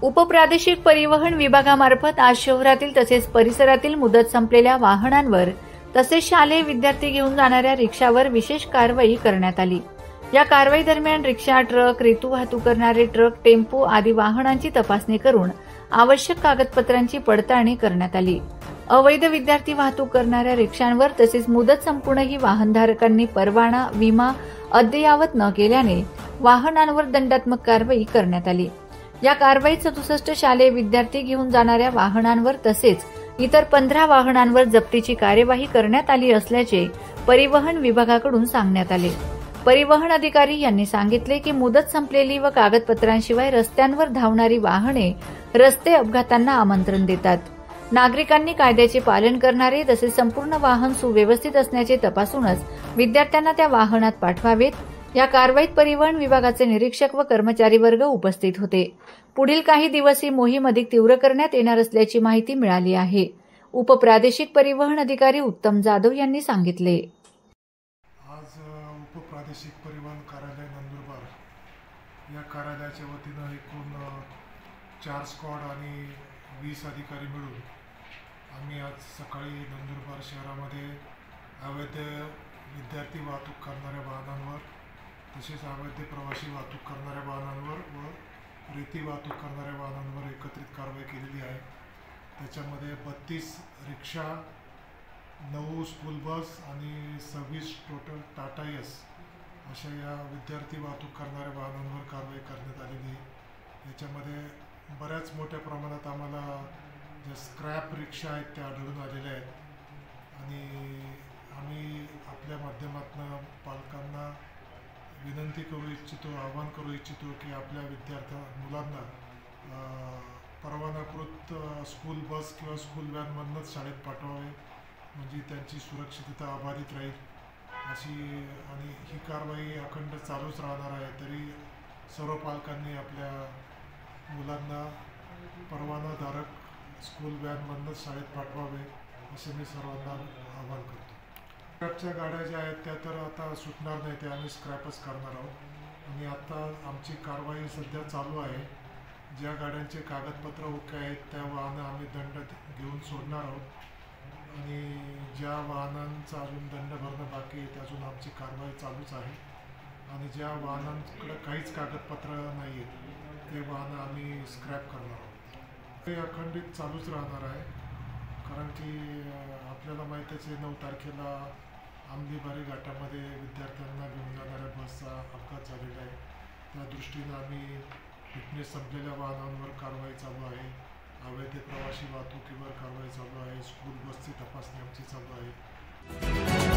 उपप्रादेशिक परिवहन विभागामार्फत आज शहरातील तसेच परिसरातील मुदत संपलेल्या वाहनांवर तसेच शालेय विद्यार्थी घेऊन जाणाऱ्या रिक्षावर विशेष कारवाई करण्यात आली। या कारवाई दरम्यान रिक्षा, ट्रक, रेतू वाहतूक करणारे ट्रक, टेम्पो आदी वाहनांची तपासणी करून आवश्यक कागदपत्रांची पडताळणी करण्यात आली। अवैध विद्यार्थी वाहतूक करणाऱ्या रिक्षांवर तसेच मुदत संपूनही वाहनधारकांनी परवाना, विमा अद्ययावत न केल्याने वाहनांवर दंडात्मक कारवाई करण्यात आली। या कारवाईत 67 शालेय विद्यार्थी घेऊन जाणाऱ्या वाहनांवर तसेच इतर 15 वाहनांवर जप्तीची कार्यवाही करण्यात आली असल्याचे परिवहन विभागाकडून सांगण्यात आले। परिवहन अधिकारी यांनी सांगितले की मुदत संपलेली व कागदपत्रांशिवाय रस्त्यांवर धावणारी वाहने रस्ते अपघातांना आमंत्रण देतात। नागरिकांनी कायद्याचे पालन करणारे तसेच संपूर्ण वाहन सुव्यवस्थित असण्याचे तपासूनच विद्यार्थ्यांना त्या वाहनात पाठवावेत। या कारवाईत परिवहन विभागाचे निरीक्षक व कर्मचारी वर्ग उपस्थित होते। पुढील काही दिवस ही मोहीम अधिक तीव्र करण्यात येणार असल्याची माहिती मिळाली आहे। उपप्रादेशिक परिवहन अधिकारी उत्तम जाधव यांनी सांगितले। आज उपप्रादेशिक परिवहन कार्यालय नंदुरबार या कार्यालयाच्या वतीने एकूण 4 स्क्वॉड आणि 20 अधिकारी मिळून आम्ही आज सकाळी नंदुरबार शहरामध्ये अवैध विद्यार्थी वाहतूक करणाऱ्या वाहनांवर तसेच अवैध प्रवासी वाहतूक करणाऱ्या वाहनांवर व रेती वाहतूक करणाऱ्या वाहनांवर एकत्रित कारवाई केलेली आहे। त्याच्यामध्ये 32 रिक्षा, 9 स्कूल बस आणि 26 टोटल टाटा एस अशा या विद्यार्थी वाहतूक करणाऱ्या वाहनांवर कारवाई करण्यात आलेली आहे। याच्यामध्ये बऱ्याच मोठ्या प्रमाणात आम्हाला ज्या स्क्रॅप रिक्षा आहेत त्या आढळून आलेल्या आहेत आणि आम्ही आपल्या माध्यमातून पालकांना विनंती करू इच्छितो, आवाहन करू इच्छितो की आपल्या मुलांना परवानाकृत स्कूल बस किंवा स्कूल व्हॅनमधूनच शाळेत पाठवावे, म्हणजे त्यांची सुरक्षितता अबाधित राहील अशी। आणि ही कारवाई अखंड चालूच राहणार आहे। तरी सर्व पालकांनी आपल्या मुलांना परवानाधारक स्कूल व्हॅनमधूनच शाळेत पाठवावे असे मी सर्वांना आवाहन करतो। स्क्रॅपच्या गाड्या ज्या आहेत त्या तर आता सुटणार नाही, त्या आम्ही स्क्रॅपच करणार आहोत आणि आता आमची कारवाई सध्या चालू आहे। ज्या गाड्यांचे कागदपत्र ओके आहेत त्या वाहनं आम्ही दंड घेऊन सोडणार आहोत आणि ज्या वाहनांचा अजून दंड भरणं बाकी आहे अजून आमची कारवाई चालूच आहे आणि ज्या वाहनांकडे काहीच कागदपत्र नाही आहेत ते वाहनं आम्ही स्क्रॅप करणार आहोत। ते अखंडित चालूच राहणार आहे कारण की आपल्याला माहीतच आहे 9 तारखेला आंबेबारी घाटामध्ये विद्यार्थ्यांना घेऊन जाणाऱ्या बसचा अपघात झालेला आहे। त्या दृष्टीनं आम्ही फिटनेस संपलेल्या वाहनांवर कारवाई चालू आहे, अवैध प्रवासी वाहतुकीवर कारवाई चालू आहे, स्कूल बसची तपासणी आमची चालू आहे।